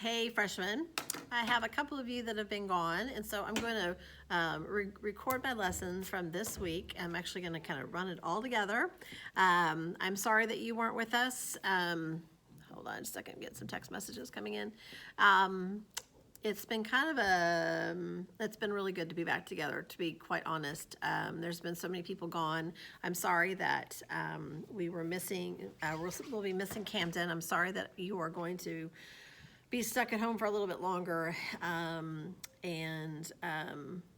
Hey freshmen, I have a couple of you that have been gone, and so I'm going to record my lesson from this week. I'm actually going to kind of run it all together. I'm sorry that you weren't with us. Hold on a second, get some text messages coming in. It's been kind of it's been really good to be back together, to be quite honest. There's been so many people gone. I'm sorry that we were missing, we'll be missing Camden. I'm sorry that you are going to be stuck at home for a little bit longer.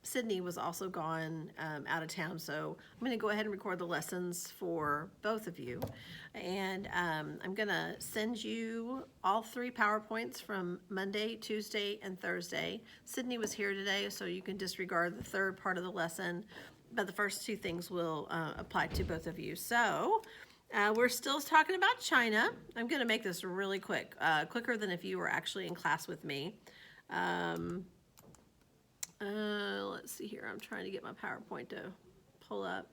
Sydney was also gone out of town, so I'm going to go ahead and record the lessons for both of you. And I'm going to send you all 3 PowerPoints from Monday, Tuesday, and Thursday. Sydney was here today, so you can disregard the third part of the lesson, but the first 2 things will apply to both of you. So we're still talking about China. I'm going to make this really quick, quicker than if you were actually in class with me. Let's see here. I'm trying to get my PowerPoint to pull up.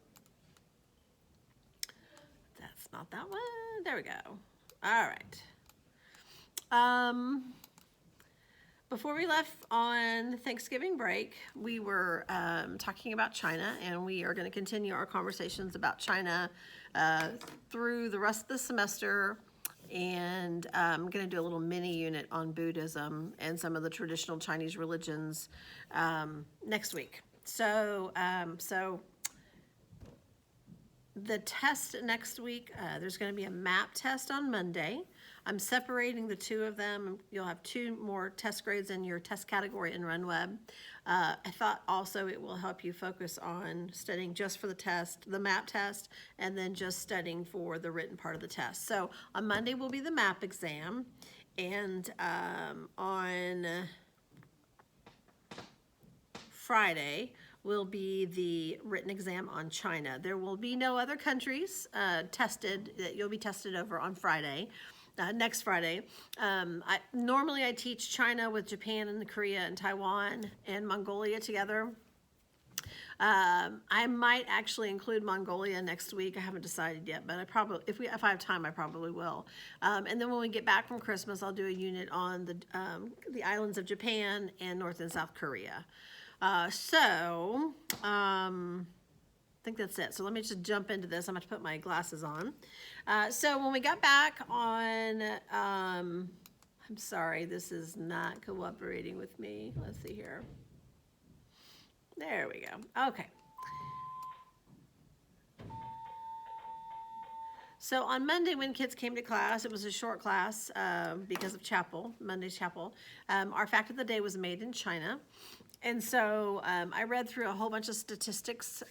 That's not that one. There we go. All right. Before we left on Thanksgiving break, we were talking about China, and we are going to continue our conversations about China through the rest of the semester. And I'm going to do a little mini unit on Buddhism and some of the traditional Chinese religions next week. So the test next week, there's going to be a map test on Monday. I'm separating the 2 of them. You'll have 2 more test grades in your test category in RunWeb. I thought also it will help you focus on studying just for the test, the map test, and then just studying for the written part of the test. So on Monday will be the map exam, and on Friday will be the written exam on China. There will be no other countries tested that you'll be tested over on Friday. Next Friday. Normally I teach China with Japan and Korea and Taiwan and Mongolia together. I might actually include Mongolia next week. I haven't decided yet, but I probably, if I have time, I probably will. And then when we get back from Christmas, I'll do a unit on the islands of Japan and North and South Korea. I think that's it. So let me just jump into this. I'm going to put my glasses on. So when we got back on, I'm sorry, this is not cooperating with me. Let's see here. There we go. Okay. So on Monday when kids came to class, it was a short class because of chapel, Monday's chapel. Our fact of the day was made in China. And so I read through a whole bunch of statistics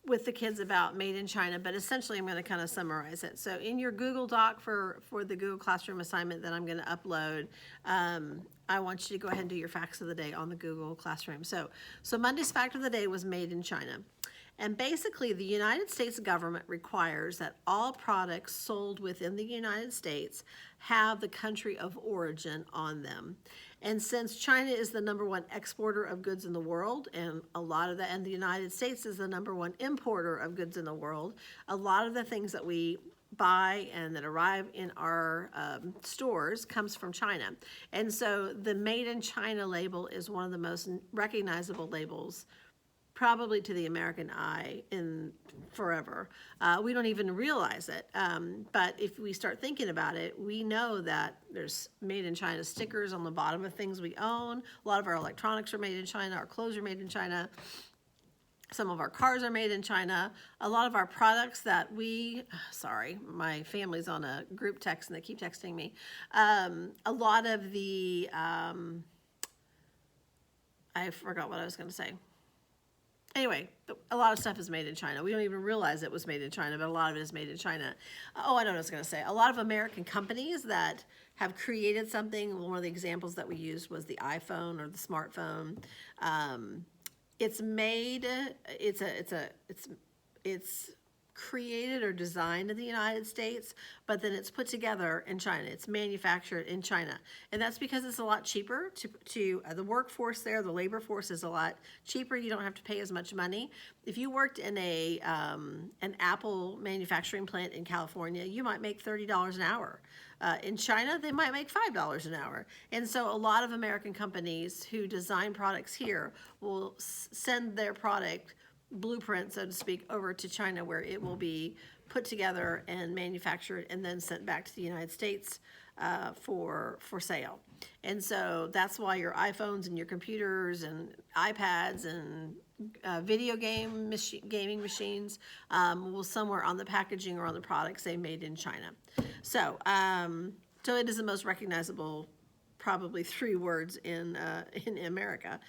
with the kids about Made in China, but essentially I'm going to kind of summarize it. So in your Google Doc for the Google Classroom assignment that I'm going to upload, I want you to go ahead and do your facts of the day on the Google Classroom. So Monday's fact of the day was Made in China. And basically, the United States government requires that all products sold within the United States have the country of origin on them. And since China is the #1 exporter of goods in the world, and a lot of that, and the United States is the #1 importer of goods in the world, a lot of the things that we buy and that arrive in our stores comes from China. And so the Made in China label is one of the most recognizable labels probably to the American eye in forever. We don't even realize it, but if we start thinking about it, we know that there's Made in China stickers on the bottom of things we own. A lot of our electronics are made in China, our clothes are made in China, some of our cars are made in China. A lot of our products that sorry, my family's on a group text and they keep texting me. A lot of the, I forgot what I was going to say. Anyway, a lot of stuff is made in China. We don't even realize it was made in China, but a lot of it is made in China. Oh, I know what I was going to say. A lot of American companies that have created something, one of the examples that we used was the iPhone or the smartphone. It's created or designed in the United States, but then it's put together in China. It's manufactured in China. And that's because it's a lot cheaper to the workforce there, the labor force is a lot cheaper. You don't have to pay as much money. If you worked in an Apple manufacturing plant in California, you might make $30 an hour. In China, they might make $5 an hour. And so a lot of American companies who design products here will send their product blueprint, so to speak, over to China, where it will be put together and manufactured and then sent back to the United States for sale. And so that's why your iPhones and your computers and iPads and video gaming machines will somewhere on the packaging or on the product say made in China. So, so it is the most recognizable, probably 3 words in America.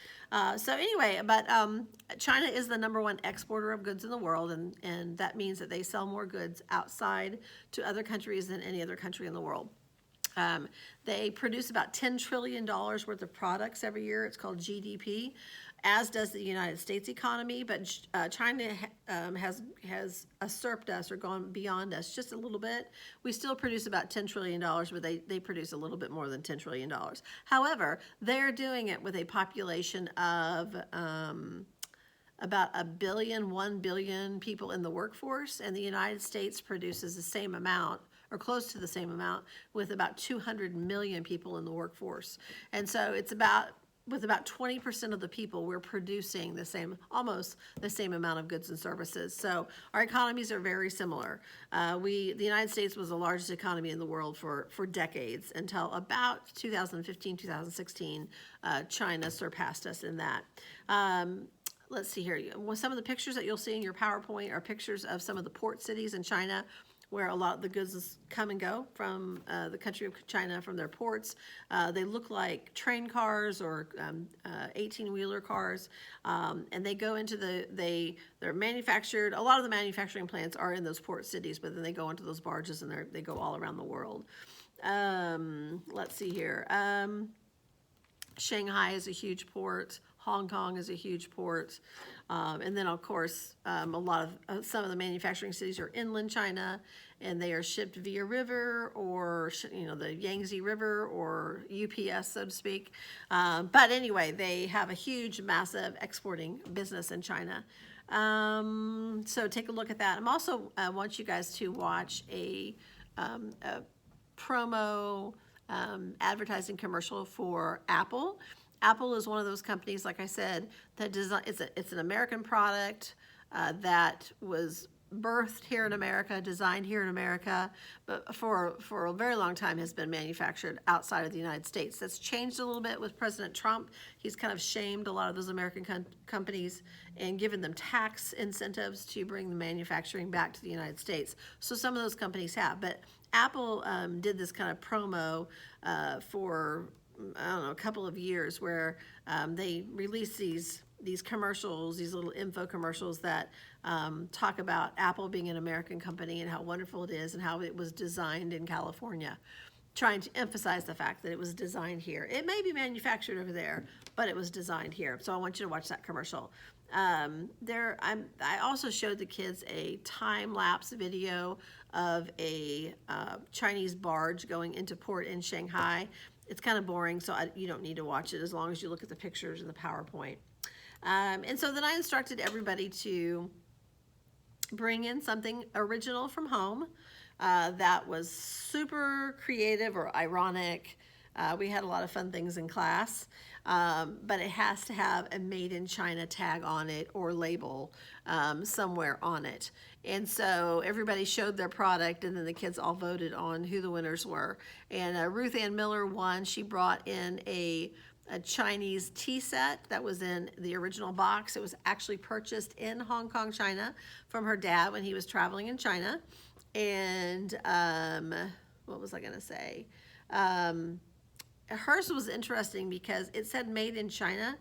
So anyway, but China is the #1 exporter of goods in the world, and that means that they sell more goods outside to other countries than any other country in the world. They produce about $10 trillion worth of products every year. It's called GDP, as does the United States economy, but China has usurped us or gone beyond us just a little bit. We still produce about $10 trillion, but they produce a little bit more than $10 trillion. However, they're doing it with a population of about 1 billion people in the workforce, and the United States produces the same amount or close to the same amount with about 200 million people in the workforce. And so it's with about 20% of the people, we're producing almost the same amount of goods and services. So our economies are very similar. The United States was the largest economy in the world for decades until about 2015, 2016, China surpassed us in that. Let's see here. Some of the pictures that you'll see in your PowerPoint are pictures of some of the port cities in China, where a lot of the goods come and go from the country of China, from their ports. They look like train cars or 18-wheeler cars, and they go into they're manufactured. A lot of the manufacturing plants are in those port cities, but then they go into those barges and they go all around the world. Let's see here. Shanghai is a huge port. Hong Kong is a huge port. And then, of course, some of the manufacturing cities are inland China, and they are shipped via river or, the Yangtze River or UPS, so to speak. But anyway, they have a huge, massive exporting business in China. So take a look at that. I'm also want you guys to watch a promo advertising commercial for Apple. Apple is one of those companies, like I said, that it's an American product that was birthed here in America, designed here in America, but for a very long time has been manufactured outside of the United States. That's changed a little bit with President Trump. He's kind of shamed a lot of those American companies and given them tax incentives to bring the manufacturing back to the United States. So some of those companies have, but Apple did this kind of promo for, I don't know, a couple of years where they released these commercials, these little info commercials that talk about Apple being an American company and how wonderful it is and how it was designed in California, trying to emphasize the fact that it was designed here. It may be manufactured over there, but it was designed here. So I want you to watch that commercial. I also showed the kids a time-lapse video of a Chinese barge going into port in Shanghai. It's kind of boring, so you don't need to watch it as long as you look at the pictures in the PowerPoint. And so then I instructed everybody to bring in something original from home that was super creative or ironic. We had a lot of fun things in class, but it has to have a Made in China tag on it or label somewhere on it. And so everybody showed their product, and then the kids all voted on who the winners were. And Ruth Ann Miller won. She brought in a Chinese tea set that was in the original box. It was actually purchased in Hong Kong, China from her dad when he was traveling in China. And what was I going to say? Hers was interesting because it said made in China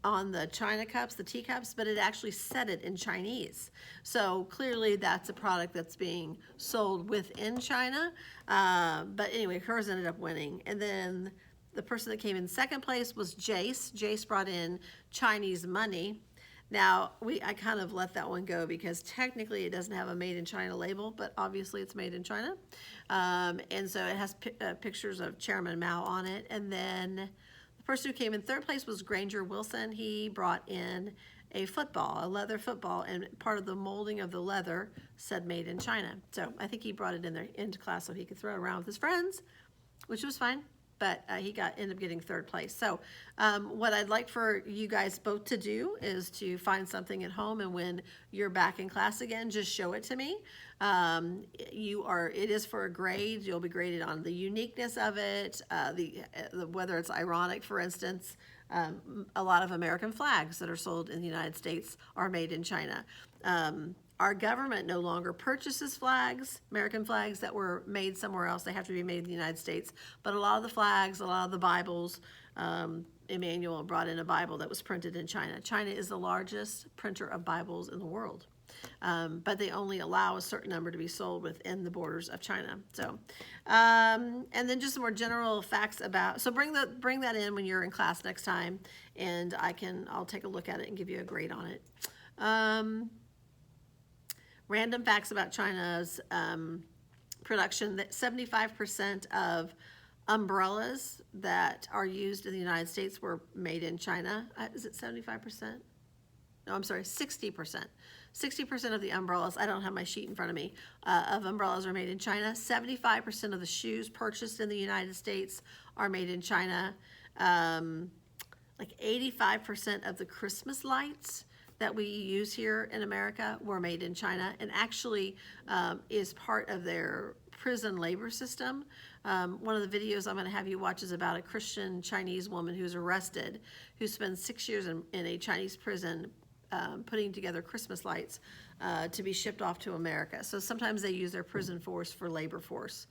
on the China cups, the teacups, but it actually said it in Chinese. So clearly that's a product that's being sold within China. But anyway, hers ended up winning. And then the person that came in second place was Jace. Jace brought in Chinese money Now, I kind of let that one go because technically it doesn't have a made in China label, but obviously it's made in China. And so it has pictures of Chairman Mao on it. And then the person who came in third place was Granger Wilson. He brought in a football, a leather football, and part of the molding of the leather said made in China. So I think he brought it in there into class so he could throw it around with his friends, which was fine. But he ended up getting third place. So what I'd like for you guys both to do is to find something at home, and when you're back in class again, just show it to me. It is for a grade. You'll be graded on the uniqueness of it, whether it's ironic, for instance. A lot of American flags that are sold in the United States are made in China. Our government no longer purchases flags, American flags that were made somewhere else. They have to be made in the United States. But a lot of the flags, a lot of the Bibles, Emmanuel brought in a Bible that was printed in China. China is the largest printer of Bibles in the world. But they only allow a certain number to be sold within the borders of China. So, and then just some more general facts about, so bring that in when you're in class next time, and I'll take a look at it and give you a grade on it. Random facts about China's production, that 75% of umbrellas that are used in the United States were made in China. Is it 75%? No, I'm sorry, 60%. 60% of the umbrellas, I don't have my sheet in front of me, of umbrellas are made in China. 75% of the shoes purchased in the United States are made in China. Like 85% of the Christmas lights that we use here in America were made in China, and actually is part of their prison labor system. One of the videos I'm going to have you watch is about a Christian Chinese woman who's arrested, who spends 6 years in a Chinese prison putting together Christmas lights to be shipped off to America. So sometimes they use their prison force for labor force.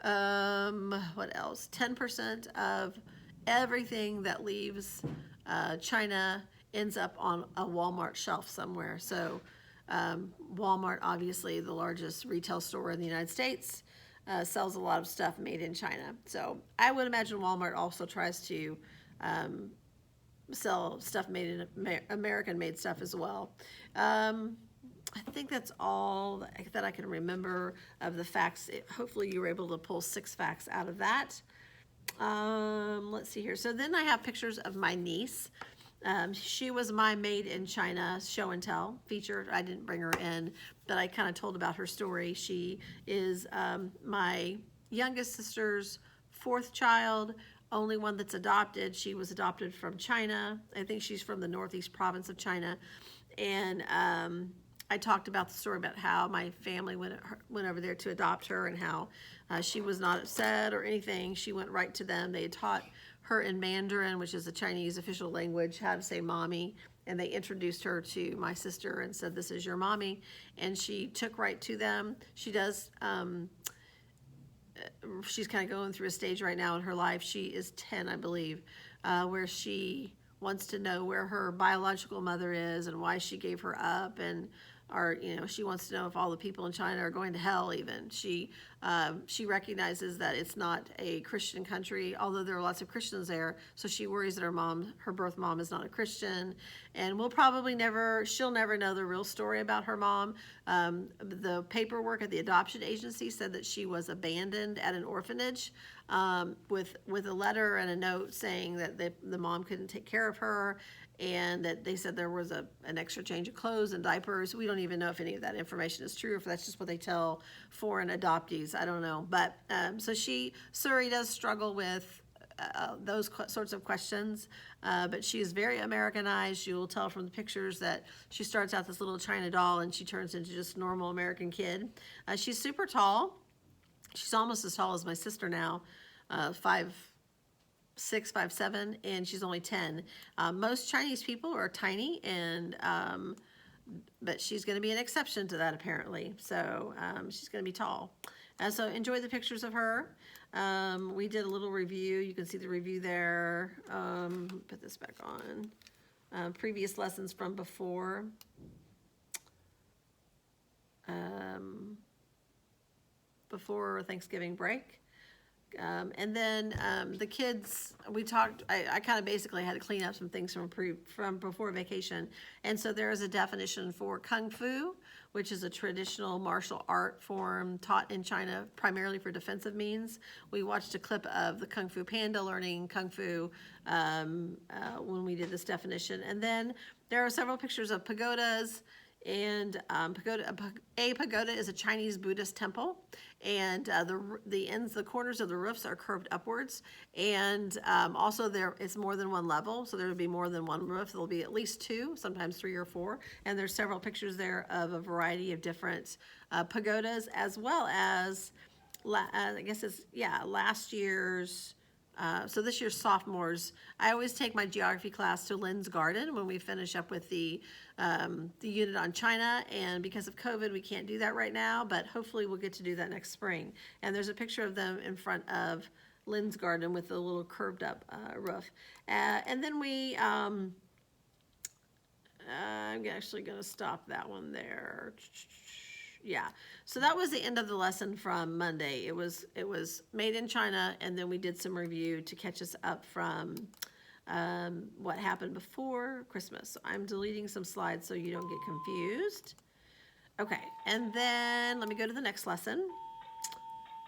What else? 10% of everything that leaves China ends up on a Walmart shelf somewhere. So Walmart, obviously the largest retail store in the United States, sells a lot of stuff made in China. So I would imagine Walmart also tries to sell stuff made in American-made stuff as well. I think that's all that I can remember of the facts. Hopefully you were able to pull 6 facts out of that. Let's see here. So then I have pictures of my niece. She was my Made in China show and tell feature. I didn't bring her in, but I kind of told about her story. She is my youngest sister's 4th child, only one that's adopted. She was adopted from China. I think she's from the northeast province of China. And I talked about the story about how my family went over there to adopt her, and how she was not upset or anything. She went right to them. They had taught her in Mandarin, which is the Chinese official language, how to say mommy, and they introduced her to my sister and said, "This is your mommy," and she took right to them. She does, she's kind of going through a stage right now in her life. She is 10, I believe, where she wants to know where her biological mother is and why she gave her up, and she wants to know if all the people in China are going to hell even. She recognizes that it's not a Christian country, although there are lots of Christians there, so she worries that her birth mom is not a Christian, and she'll never know the real story about her mom. The paperwork at the adoption agency said that she was abandoned at an orphanage, with a letter and a note saying that the mom couldn't take care of her, and that they said there was an extra change of clothes and diapers. We don't even know if any of that information is true, or if that's just what they tell foreign adoptees. I don't know. But so Suri does struggle with those sorts of questions, but she is very Americanized. You will tell from the pictures that she starts out this little China doll, and she turns into just a normal American kid. She's super tall. She's almost as tall as my sister now, 5'6", 5'7", and she's only 10. Most Chinese people are tiny, and but she's going to be an exception to that apparently. So she's going to be tall. So enjoy the pictures of her. We did a little review. You can see the review there. Put this back on. Previous lessons from before. Before Thanksgiving break. And then the kids, we talked, I kind of basically had to clean up some things from before vacation. And so there is a definition for Kung Fu, which is a traditional martial art form taught in China primarily for defensive means. We watched a clip of the Kung Fu Panda learning Kung Fu when we did this definition. And then there are several pictures of pagodas. And a pagoda is a Chinese Buddhist temple, and the ends, the corners of the roofs are curved upwards, and also there it's more than one level, so there will be more than one roof. There'll be at least two, sometimes three or four, and there's several pictures there of a variety of different pagodas, as well as I guess it's last year's. So this year's sophomores, I always take my geography class to Lin's Garden when we finish up with the unit on China, and because of COVID, we can't do that right now, but hopefully we'll get to do that next spring. And there's a picture of them in front of Lin's Garden with a little curved up roof. And then I'm actually going to stop that one there. Yeah, so that was the end of the lesson from Monday. It was made in China, and then we did some review to catch us up from what happened before Christmas. So I'm deleting some slides so you don't get confused. Okay, and then let me go to the next lesson.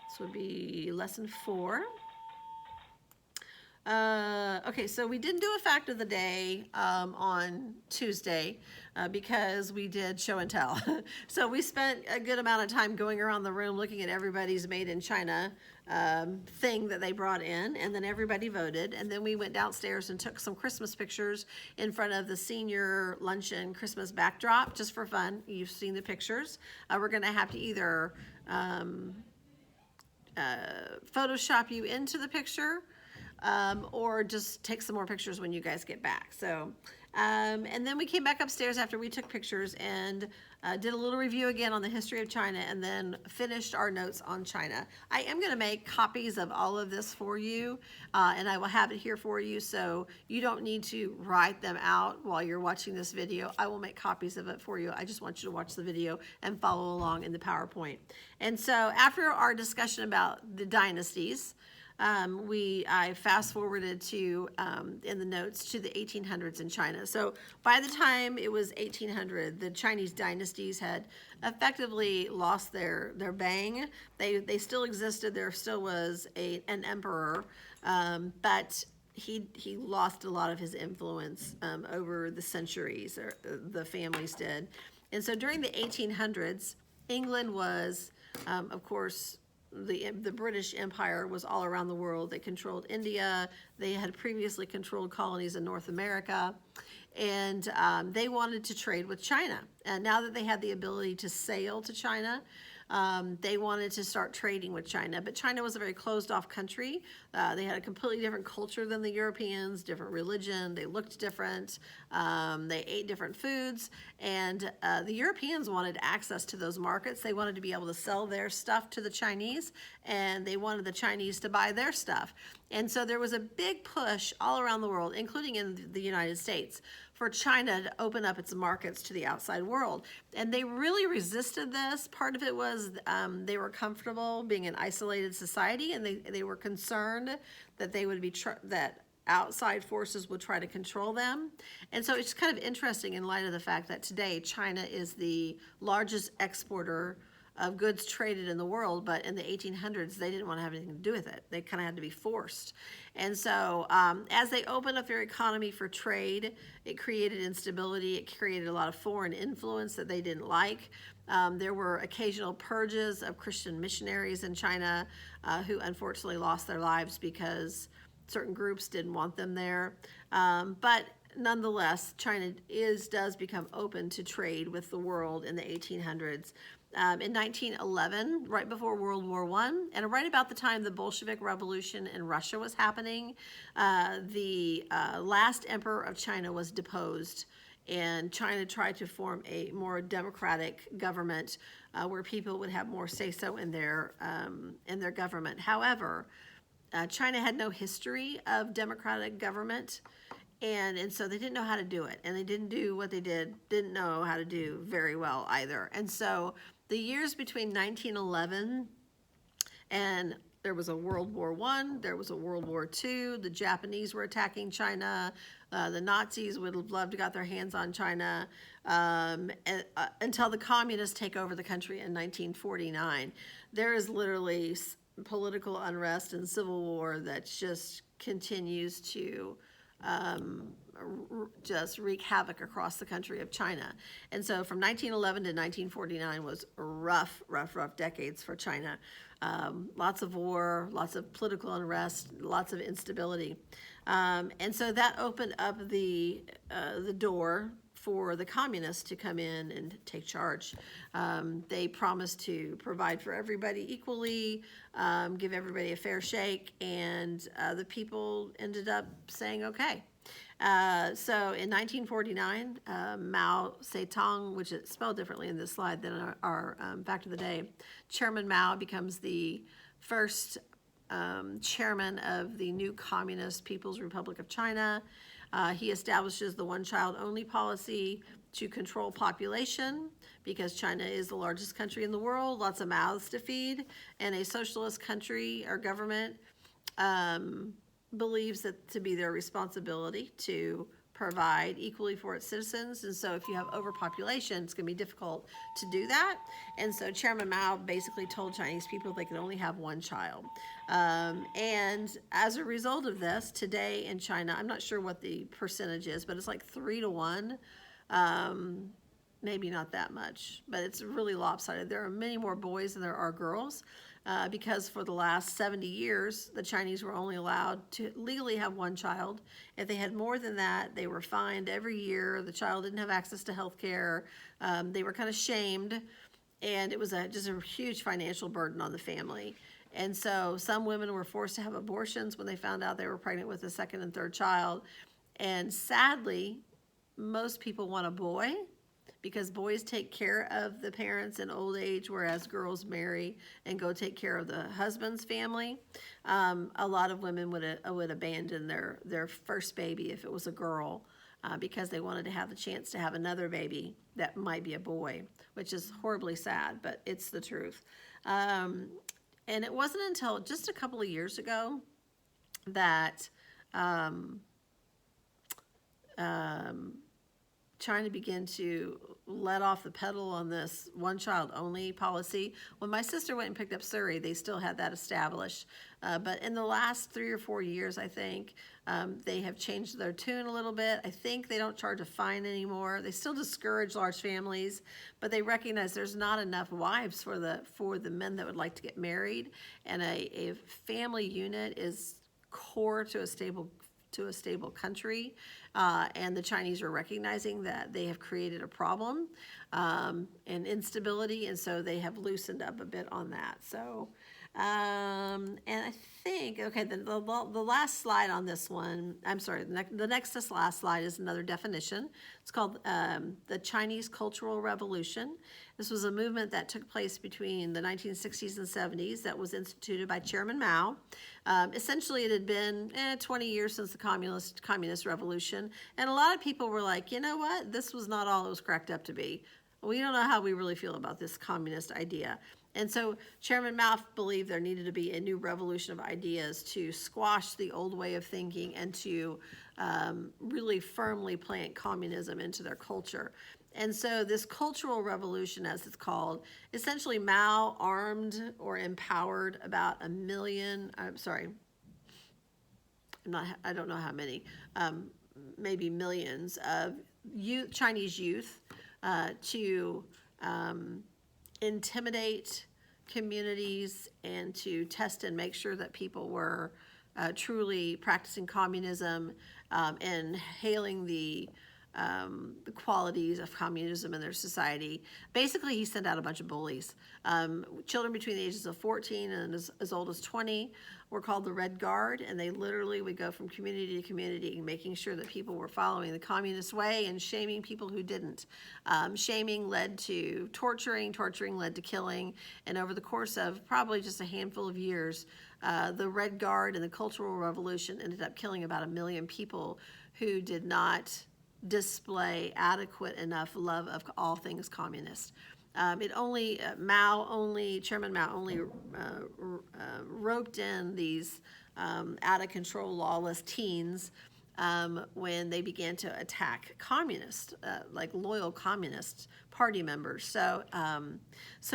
This would be lesson 4. Okay, so we didn't do a fact of the day on Tuesday because we did show and tell. So we spent a good amount of time going around the room looking at everybody's made in China thing that they brought in, and then everybody voted, and then we went downstairs and took some Christmas pictures in front of the senior luncheon Christmas backdrop just for fun. You've seen the pictures. We're going to have to either Photoshop you into the picture or just take some more pictures when you guys get back. So, and then we came back upstairs after we took pictures and did a little review again on the history of China, and then finished our notes on China. I am going to make copies of all of this for you, and I will have it here for you, so you don't need to write them out while you're watching this video. I will make copies of it for you. I just want you to watch the video and follow along in the PowerPoint. And so after our discussion about the dynasties, I fast forwarded to, in the notes, to the 1800s in China. So by the time it was 1800, the Chinese dynasties had effectively lost their bang. They still existed. There still was an emperor, but he lost a lot of his influence over the centuries, or the families did. And so during the 1800s, England was, of course, the British Empire was all around the world. They controlled India. They had previously controlled colonies in North America, and they wanted to trade with China. And now that they had the ability to sail to China, they wanted to start trading with China. But China was a very closed-off country. They had a completely different culture than the Europeans, different religion. They looked different. They ate different foods. And the Europeans wanted access to those markets. They wanted to be able to sell their stuff to the Chinese, and they wanted the Chinese to buy their stuff. And so there was a big push all around the world, including in the United States, for China to open up its markets to the outside world. And they really resisted this. Part of it was they were comfortable being an isolated society, and they were concerned that they would be that outside forces would try to control them. And so it's kind of interesting in light of the fact that today China is the largest exporter of goods traded in the world, but in the 1800s, they didn't want to have anything to do with it. They kind of had to be forced. And so as they opened up their economy for trade, it created instability. It created a lot of foreign influence that they didn't like. There were occasional purges of Christian missionaries in China who unfortunately lost their lives because certain groups didn't want them there. But nonetheless, China does become open to trade with the world in the 1800s. In 1911, right before World War I, and right about the time the Bolshevik Revolution in Russia was happening, the last emperor of China was deposed, and China tried to form a more democratic government where people would have more say-so in their government. However, China had no history of democratic government, and so they didn't know how to do it, and they didn't do what they didn't know how to do very well either. And so the years between 1911 and There was a World War I, there was a World War II, the Japanese were attacking China, the Nazis would have loved to got their hands on China, until the communists take over the country in 1949. There is literally political unrest and civil war that just continues to just wreak havoc across the country of China. And so from 1911 to 1949 was rough decades for China. Lots of war, lots of political unrest, lots of instability. And so that opened up the door for the communists to come in and take charge. They promised to provide for everybody equally, give everybody a fair shake, and the people ended up saying okay. So in 1949, Mao Zedong, which is spelled differently in this slide than our fact of the day, Chairman Mao becomes the first chairman of the new Communist People's Republic of China. He establishes the one-child-only policy to control population because China is the largest country in the world, lots of mouths to feed, and a socialist country or government believes that to be their responsibility to provide equally for its citizens. And so if you have overpopulation, it's going to be difficult to do that. And so Chairman Mao basically told Chinese people they could only have one child. And as a result of this, today in China, I'm not sure what the percentage is, but it's like 3-to-1. Maybe not that much, but it's really lopsided. There are many more boys than there are girls. Because for the last 70 years, the Chinese were only allowed to legally have one child. If they had more than that, they were fined every year. The child didn't have access to health care. They were kind of shamed, and it was just a huge financial burden on the family. And so some women were forced to have abortions when they found out they were pregnant with a second and third child. And sadly, most people want a boy, because boys take care of the parents in old age, whereas girls marry and go take care of the husband's family. A lot of women would abandon their first baby if it was a girl, because they wanted to have the chance to have another baby that might be a boy, which is horribly sad, but it's the truth. And it wasn't until just a couple of years ago that China began to let off the pedal on this one-child-only policy. When my sister went and picked up Surrey, they still had that established. But in the last 3 or 4 years, I think, they have changed their tune a little bit. I think they don't charge a fine anymore. They still discourage large families, but they recognize there's not enough wives for the men that would like to get married. And a family unit is core to a stable country, and the Chinese are recognizing that they have created a problem and instability, and so they have loosened up a bit on that. So, and I think, okay, the last slide on this one, I'm sorry, the next to last slide is another definition. It's called the Chinese Cultural Revolution. This was a movement that took place between the 1960s and 70s that was instituted by Chairman Mao. Essentially, it had been 20 years since the communist revolution, and a lot of people were like, you know what, this was not all it was cracked up to be. We don't know how we really feel about this communist idea. And so Chairman Mao believed there needed to be a new revolution of ideas to squash the old way of thinking and to really firmly plant communism into their culture. And so this cultural revolution, as it's called, essentially Mao armed or empowered about 1 million, I don't know how many, maybe millions of Chinese youth to intimidate communities and to test and make sure that people were truly practicing communism and hailing the qualities of communism in their society. Basically, he sent out a bunch of bullies. Children between the ages of 14 and as old as 20 were called the Red Guard, and they literally would go from community to community, making sure that people were following the communist way and shaming people who didn't. Shaming led to torturing led to killing, and over the course of probably just a handful of years, the Red Guard and the Cultural Revolution ended up killing about 1 million people who did not display adequate enough love of all things communist. Chairman Mao only roped in these out of control, lawless teens when they began to attack communists, like loyal communist party members. So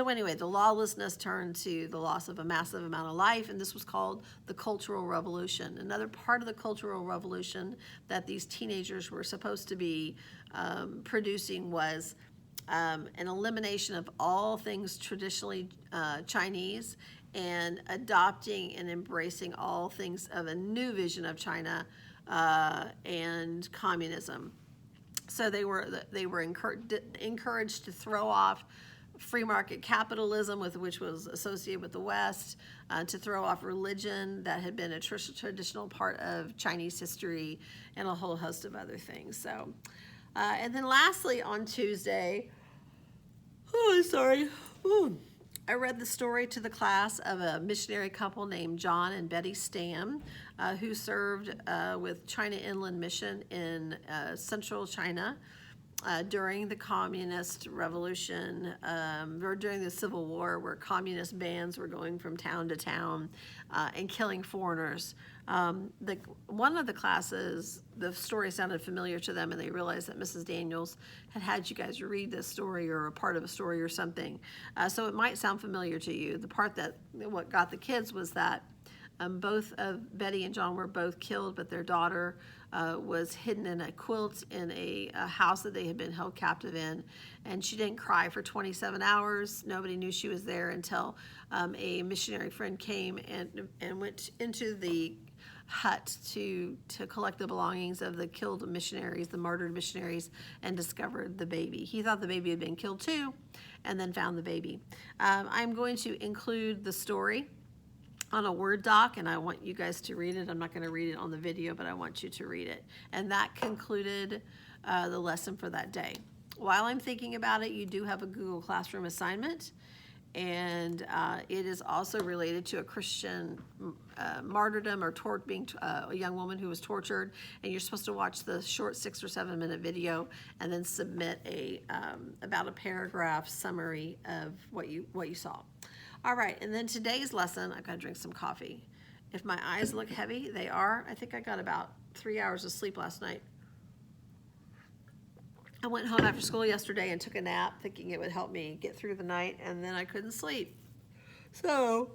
anyway, the lawlessness turned to the loss of a massive amount of life, and this was called the Cultural Revolution. Another part of the Cultural Revolution that these teenagers were supposed to be producing was an elimination of all things traditionally Chinese and adopting and embracing all things of a new vision of China and communism. So they were encouraged to throw off free market capitalism, which was associated with the West, to throw off religion that had been a traditional part of Chinese history, and a whole host of other things. So, and then lastly on Tuesday, I read the story to the class of a missionary couple named John and Betty Stam, who served with China Inland Mission in central China during the Communist Revolution, or during the Civil War, where communist bands were going from town to town and killing foreigners. One of the classes, the story sounded familiar to them, and they realized that Mrs. Daniels had you guys read this story or a part of a story or something. So it might sound familiar to you. The part what got the kids was that both of Betty and John were both killed, but their daughter was hidden in a quilt in a house that they had been held captive in, and she didn't cry for 27 hours. Nobody knew she was there until a missionary friend came and went into the hut to collect the belongings of the killed missionaries, the martyred missionaries, and discovered the baby. He thought the baby had been killed too, and then found the baby. I'm going to include the story on a Word doc, and I want you guys to read it. I'm not going to read it on the video, but I want you to read it. And that concluded the lesson for that day. While I'm thinking about it, you do have a Google Classroom assignment, and it is also related to a Christian martyrdom or a young woman who was tortured, and you're supposed to watch the short 6 or 7 minute video and then submit about a paragraph summary of what you saw. All right, and then today's lesson, I've got to drink some coffee. If my eyes look heavy, they are. I think I got about 3 hours of sleep last night. I went home after school yesterday and took a nap thinking it would help me get through the night, and then I couldn't sleep. So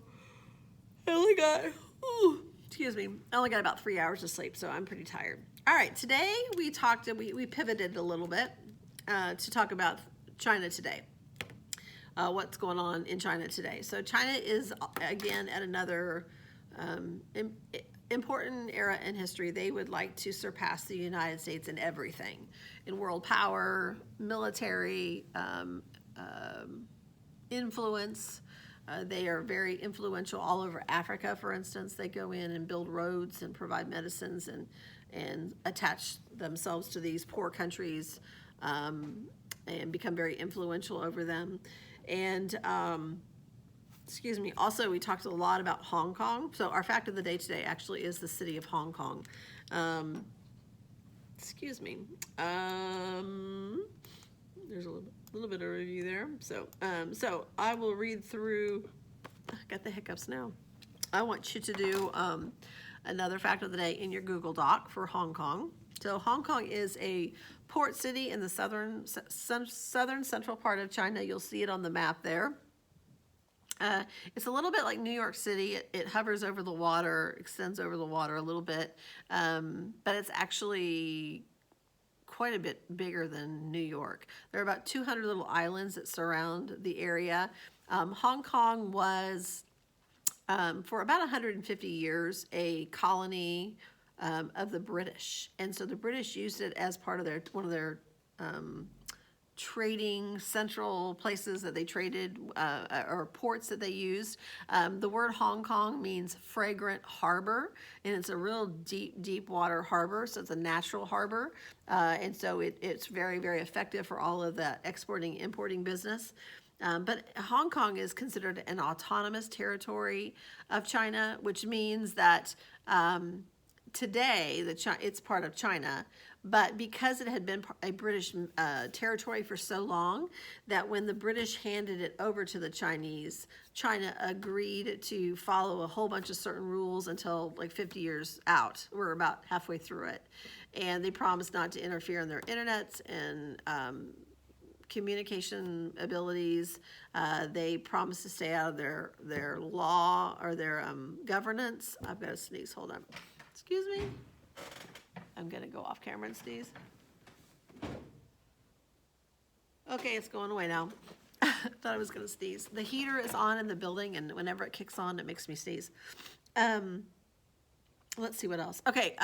I only got about 3 hours of sleep, so I'm pretty tired. All right, today we pivoted a little bit to talk about China today. What's going on in China today. So China is, again, at another important era in history. They would like to surpass the United States in everything, in world power, military, influence. They are very influential all over Africa, for instance. They go in and build roads and provide medicines and attach themselves to these poor countries and become very influential over them. And also we talked a lot about Hong Kong. So our fact of the day today actually is the city of Hong Kong. There's a little bit of review there. So I will read through. I got the hiccups now. I want you to do another fact of the day in your Google Doc for Hong Kong. So Hong Kong is a port city in the southern central part of China. You'll see it on the map there. It's a little bit like New York City. It hovers over the water, extends over the water a little bit, but it's actually quite a bit bigger than New York. There are about 200 little islands that surround the area. Hong Kong was, for about 150 years, a colony of the British, and so the British used it as part of one of their trading central places that they traded, or ports that they used. The word Hong Kong means fragrant harbor, and it's a real deep water harbor, so it's a natural harbor, and so it's very, very effective for all of the exporting, importing business. But Hong Kong is considered an autonomous territory of China, which means that today it's part of China, But because it had been a British territory for so long, that when the British handed it over to the Chinese, China agreed to follow a whole bunch of certain rules until like 50 years out. We're about halfway through it. And they promised not to interfere in their internets and communication abilities. They promised to stay out of their law or their governance. I've got to sneeze. Hold on. Excuse me. I'm going to go off camera and sneeze. Okay, it's going away now. Thought I was going to sneeze. The heater is on in the building, and whenever it kicks on, it makes me sneeze. Let's see what else. Okay,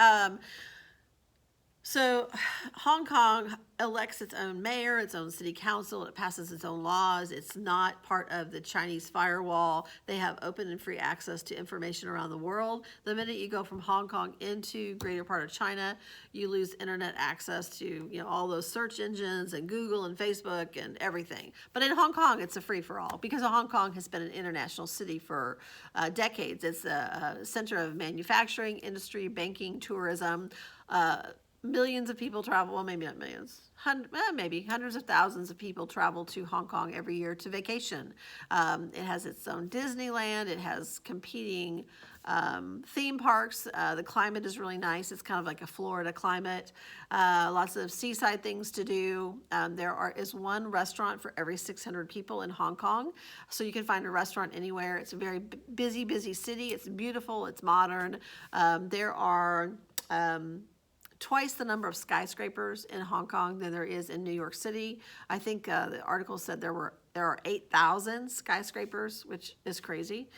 so Hong Kong elects its own mayor, its own city council. It passes its own laws. It's not part of the Chinese firewall. They have open and free access to information around the world. The minute you go from Hong Kong into greater part of China, you lose internet access to all those search engines and Google and Facebook and everything. But in Hong Kong, it's a free-for-all because Hong Kong has been an international city for decades. It's a center of manufacturing, industry, banking, tourism. Millions of people travel, well, maybe not millions, maybe hundreds of thousands of people travel to Hong Kong every year to vacation. It has its own Disneyland. It has competing theme parks. The climate is really nice. It's kind of like a Florida climate. Lots of seaside things to do. There is one restaurant for every 600 people in Hong Kong. So you can find a restaurant anywhere. It's a very busy city. It's beautiful. It's modern. There are twice the number of skyscrapers in Hong Kong than there is in New York City. I think the article said there are 8,000 skyscrapers, which is crazy.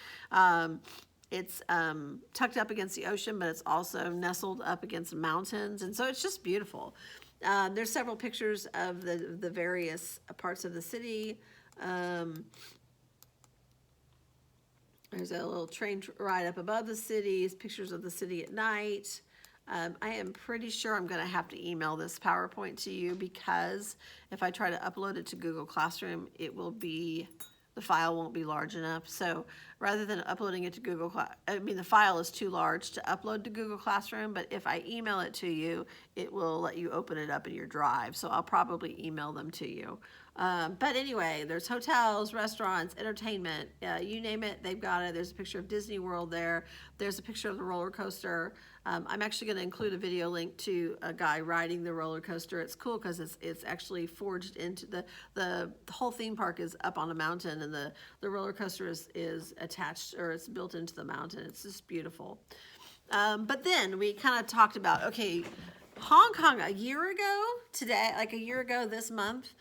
It's tucked up against the ocean, but it's also nestled up against mountains, and so it's just beautiful. There's several pictures of the various parts of the city. There's a little train ride up above the city, pictures of the city at night. I am pretty sure I'm going to have to email this PowerPoint to you because if I try to upload it to Google Classroom, the file won't be large enough. So rather than uploading it to the file is too large to upload to Google Classroom, but if I email it to you, it will let you open it up in your drive. So I'll probably email them to you. But anyway, there's hotels, restaurants, entertainment, you name it, they've got it. There's a picture of Disney World there. There's a picture of the roller coaster. I'm actually going to include a video link to a guy riding the roller coaster. It's cool because it's actually forged into the whole theme park is up on a mountain, and the roller coaster is attached, or it's built into the mountain. It's just beautiful. But then we kind of talked about, okay, Hong Kong a year ago this month,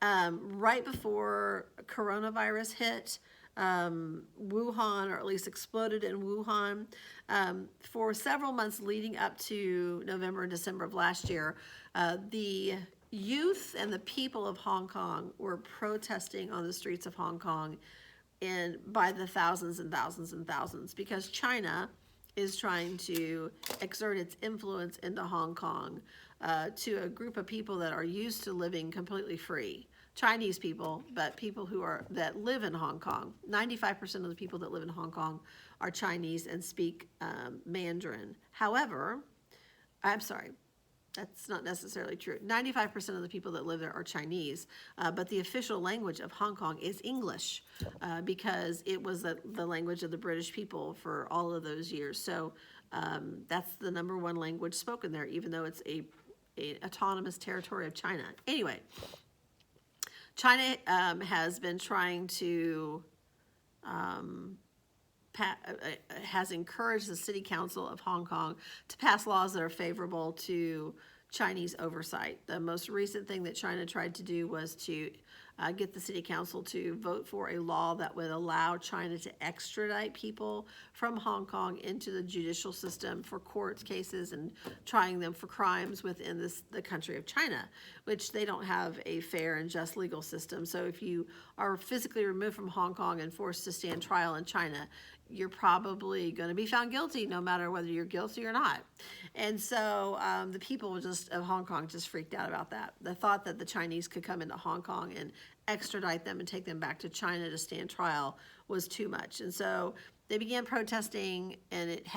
right before coronavirus hit, Wuhan, or at least exploded in Wuhan, for several months leading up to November and December of last year, the youth and the people of Hong Kong were protesting on the streets of Hong Kong by the thousands and thousands and thousands because China is trying to exert its influence into Hong Kong to a group of people that are used to living completely free. Chinese people, but people that live in Hong Kong. 95% of the people that live in Hong Kong are Chinese and speak Mandarin. However, I'm sorry, that's not necessarily true. 95% of the people that live there are Chinese, but the official language of Hong Kong is English because it was the language of the British people for all of those years. So that's the number one language spoken there, even though it's a autonomous territory of China. Anyway, China has been trying to, has encouraged the City Council of Hong Kong to pass laws that are favorable to Chinese oversight. The most recent thing that China tried to do was to get the City Council to vote for a law that would allow China to extradite people from Hong Kong into the judicial system for court cases and trying them for crimes within the country of China, which they don't have a fair and just legal system. So if you are physically removed from Hong Kong and forced to stand trial in China, you're probably going to be found guilty no matter whether you're guilty or not. And so the people of Hong Kong just freaked out about that. The thought that the Chinese could come into Hong Kong and extradite them and take them back to China to stand trial was too much. And so they began protesting, and it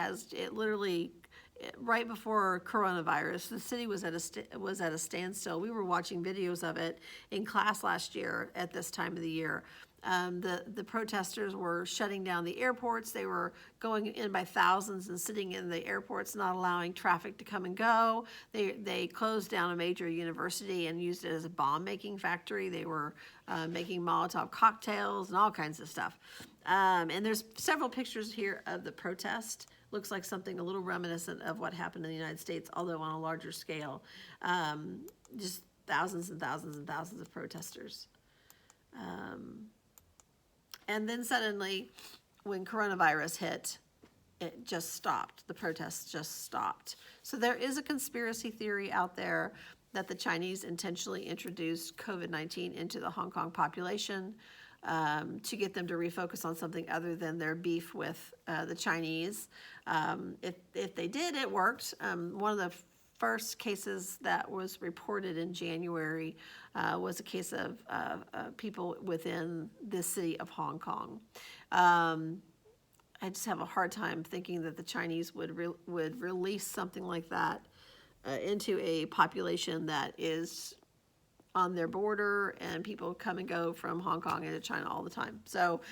right before coronavirus, the city was at a standstill. We were watching videos of it in class last year at this time of the year. The protesters were shutting down the airports. They were going in by thousands and sitting in the airports, not allowing traffic to come and go. They closed down a major university and used it as a bomb-making factory. They were making Molotov cocktails and all kinds of stuff. And there's several pictures here of the protest. Looks like something a little reminiscent of what happened in the United States, although on a larger scale. Just thousands and thousands and thousands of protesters. And then suddenly, when coronavirus hit, it just stopped. The protests just stopped. So there is a conspiracy theory out there that the Chinese intentionally introduced COVID-19 into the Hong Kong population to get them to refocus on something other than their beef with the Chinese. If they did, it worked. One of the first cases that was reported in January was a case of people within the city of Hong Kong. I just have a hard time thinking that the Chinese would release something like that into a population that is on their border, and people come and go from Hong Kong into China all the time. So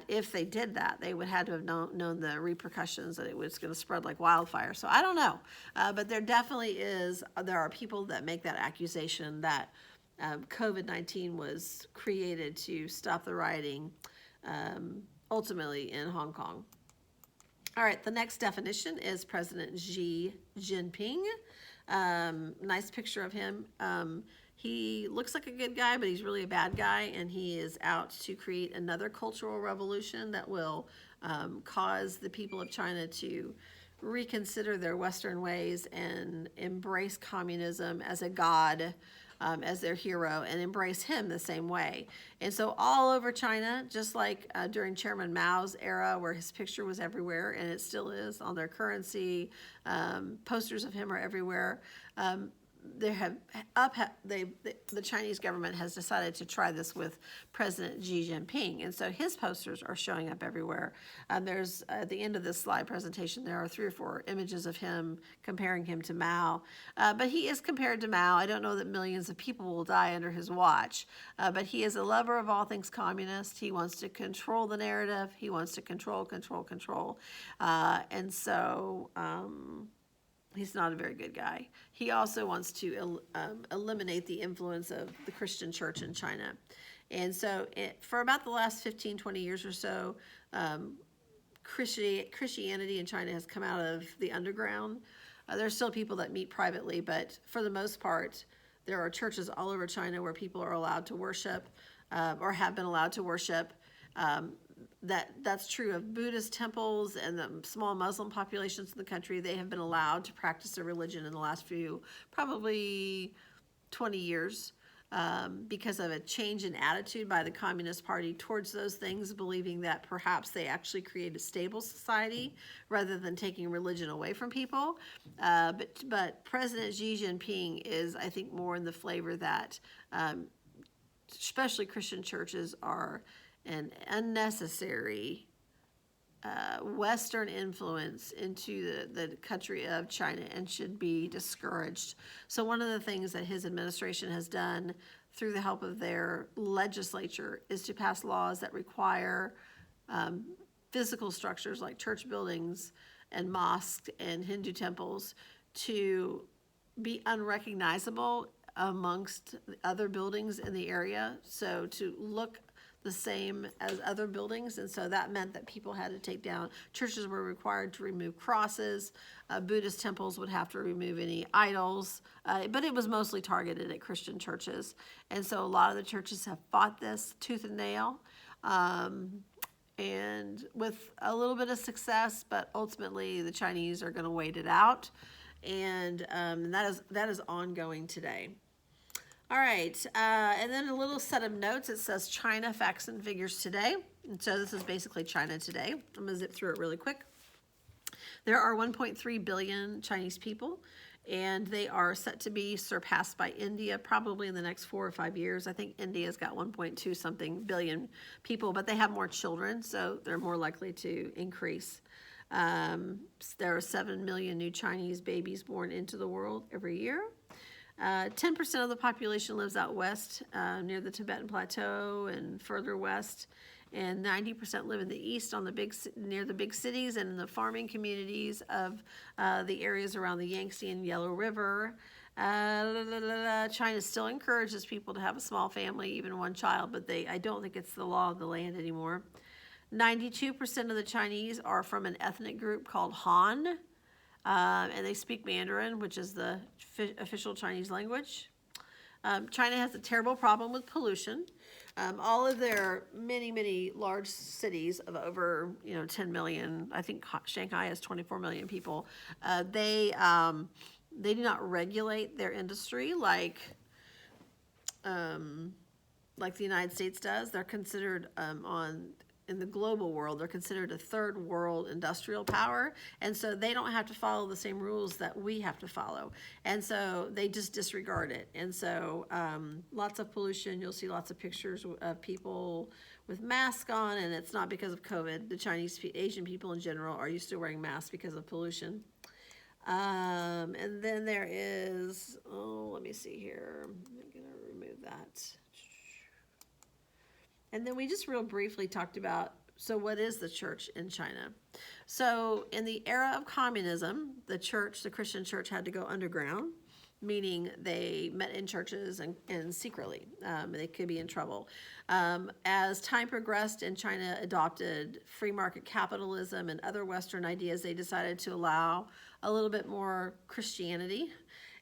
if they did that, they would have to have known the repercussions, that it was going to spread like wildfire. So I don't know, but there are people that make that accusation that COVID-19 was created to stop the rioting, ultimately in Hong Kong. All right, the next definition is President Xi Jinping. Nice picture of him. He looks like a good guy, but he's really a bad guy, and he is out to create another cultural revolution that will cause the people of China to reconsider their Western ways and embrace communism as a god, as their hero, and embrace him the same way. And so all over China, just like during Chairman Mao's era, where his picture was everywhere, and it still is on their currency, posters of him are everywhere. The Chinese government has decided to try this with President Xi Jinping, and so his posters are showing up everywhere. There's at the end of this slide presentation, there are 3 or 4 images of him comparing him to Mao, but he is compared to Mao. I don't know that millions of people will die under his watch, but he is a lover of all things communist. He wants to control the narrative. He wants to control, and so he's not a very good guy. He also wants to eliminate the influence of the Christian church in China. And so for about the last 15, 20 years or so, Christianity in China has come out of the underground. There's still people that meet privately, but for the most part, there are churches all over China where people are allowed to worship, or have been allowed to worship. That's true of Buddhist temples and the small Muslim populations in the country. They have been allowed to practice their religion in the last probably 20 years, because of a change in attitude by the Communist Party towards those things, believing that perhaps they actually create a stable society rather than taking religion away from people. But President Xi Jinping is, I think, more in the flavor that especially Christian churches are an unnecessary Western influence into the country of China and should be discouraged. So one of the things that his administration has done through the help of their legislature is to pass laws that require physical structures like church buildings and mosques and Hindu temples to be unrecognizable amongst other buildings in the area, so to look the same as other buildings. And so that meant that people had to take down, churches were required to remove crosses, Buddhist temples would have to remove any idols, but it was mostly targeted at Christian churches. And so a lot of the churches have fought this tooth and nail, and with a little bit of success, but ultimately the Chinese are going to wait it out, and that is ongoing today. All right, and then a little set of notes. It says China facts and figures today. And so this is basically China today. I'm going to zip through it really quick. There are 1.3 billion Chinese people, and they are set to be surpassed by India probably in the next 4 or 5 years. I think India's got 1.2 something billion people, but they have more children, so they're more likely to increase. There are 7 million new Chinese babies born into the world every year. 10% of the population lives out west, near the Tibetan Plateau and further west, and 90% live in the east on near the big cities and in the farming communities of the areas around the Yangtze and Yellow River. China still encourages people to have a small family, even one child, but I don't think it's the law of the land anymore. 92% of the Chinese are from an ethnic group called Han, and they speak Mandarin, which is the official Chinese language. China has a terrible problem with pollution. All of their many large cities of over 10 million, I think Shanghai has 24 million people, they do not regulate their industry like the United States does. They're considered in the global world, they're considered a third world industrial power, and so they don't have to follow the same rules that we have to follow, and so they just disregard it. And so lots of pollution. You'll see lots of pictures of people with masks on, and it's not because of COVID. The Asian people in general are used to wearing masks because of pollution. And then there is, let me see here. I'm gonna remove that. And then we just real briefly talked about, so what is the church in China? So in the era of communism, the Christian church had to go underground, meaning they met in churches and secretly. They could be in trouble. As time progressed and China adopted free market capitalism and other Western ideas, they decided to allow a little bit more Christianity.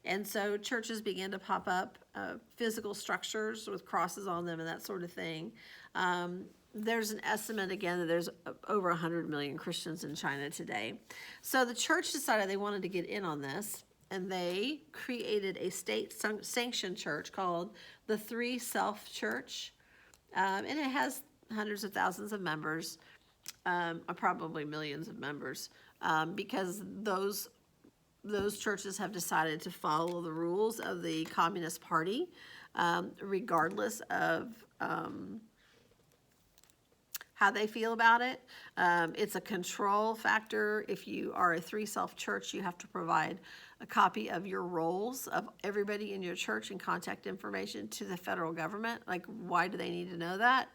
And so churches began to pop up, physical structures with crosses on them and that sort of thing. There's an estimate, again, that there's over 100 million Christians in China today. So the church decided they wanted to get in on this, and they created a state-sanctioned church called the Three Self Church. And it has hundreds of thousands of members, probably millions of members, because those churches have decided to follow the rules of the Communist Party, regardless of how they feel about it. It's a control factor. If you are a Three Self Church, you have to provide a copy of your rolls of everybody in your church and contact information to the federal government. Like, why do they need to know that?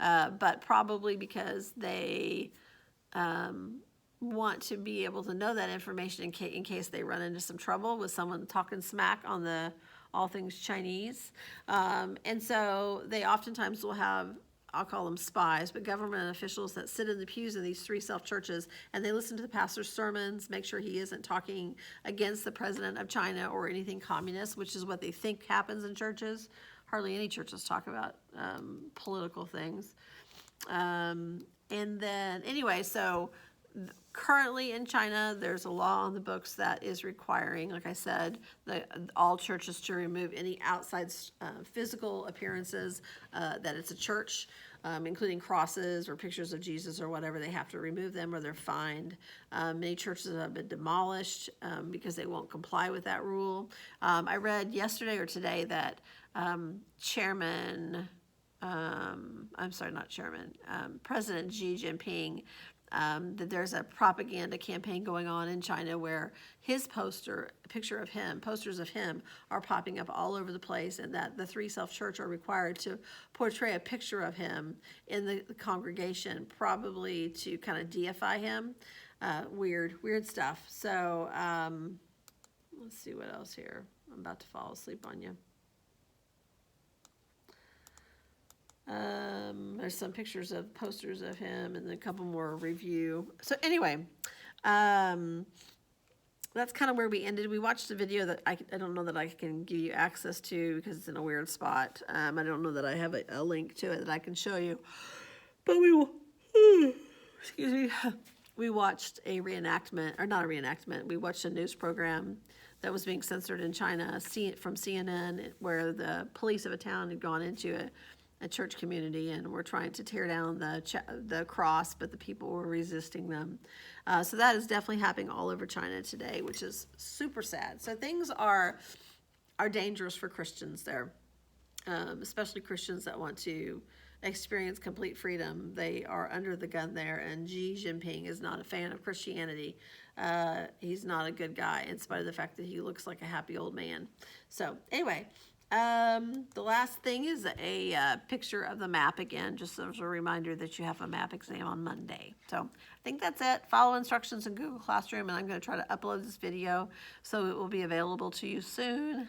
But probably because they want to be able to know that information in case they run into some trouble with someone talking smack on the all things Chinese. And so they oftentimes will have, I'll call them spies, but government officials that sit in the pews in these Three Self churches, and they listen to the pastor's sermons, make sure he isn't talking against the president of China or anything communist, which is what they think happens in churches. Hardly any churches talk about political things. And then, anyway, so currently in China, there's a law on the books that is requiring, like I said, all churches to remove any outside physical appearances that it's a church, including crosses or pictures of Jesus or whatever. They have to remove them or they're fined. Many churches have been demolished because they won't comply with that rule. I read yesterday or today that President Xi Jinping, that there's a propaganda campaign going on in China where his posters of him are popping up all over the place, and that the Three Self Church are required to portray a picture of him in the congregation, probably to kind of deify him. Weird stuff. So let's see what else here. I'm about to fall asleep on you. There's some pictures of posters of him and a couple more review. So anyway, that's kind of where we ended. We watched a video that I don't know that I can give you access to because it's in a weird spot. I don't know that I have a link to it that I can show you. But we watched a reenactment, or not a reenactment, we watched a news program that was being censored in China from CNN, where the police of a town had gone into a church community and were trying to tear down the cross, but the people were resisting them. So that is definitely happening all over China today, which is super sad. So things are dangerous for Christians there. especially Christians that want to experience complete freedom. They are under the gun there, and Xi Jinping is not a fan of Christianity. He's not a good guy, in spite of the fact that he looks like a happy old man. So anyway, the last thing is a picture of the map again, just as a reminder that you have a map exam on Monday. So I think that's it. Follow instructions in Google Classroom, and I'm going to try to upload this video so it will be available to you soon.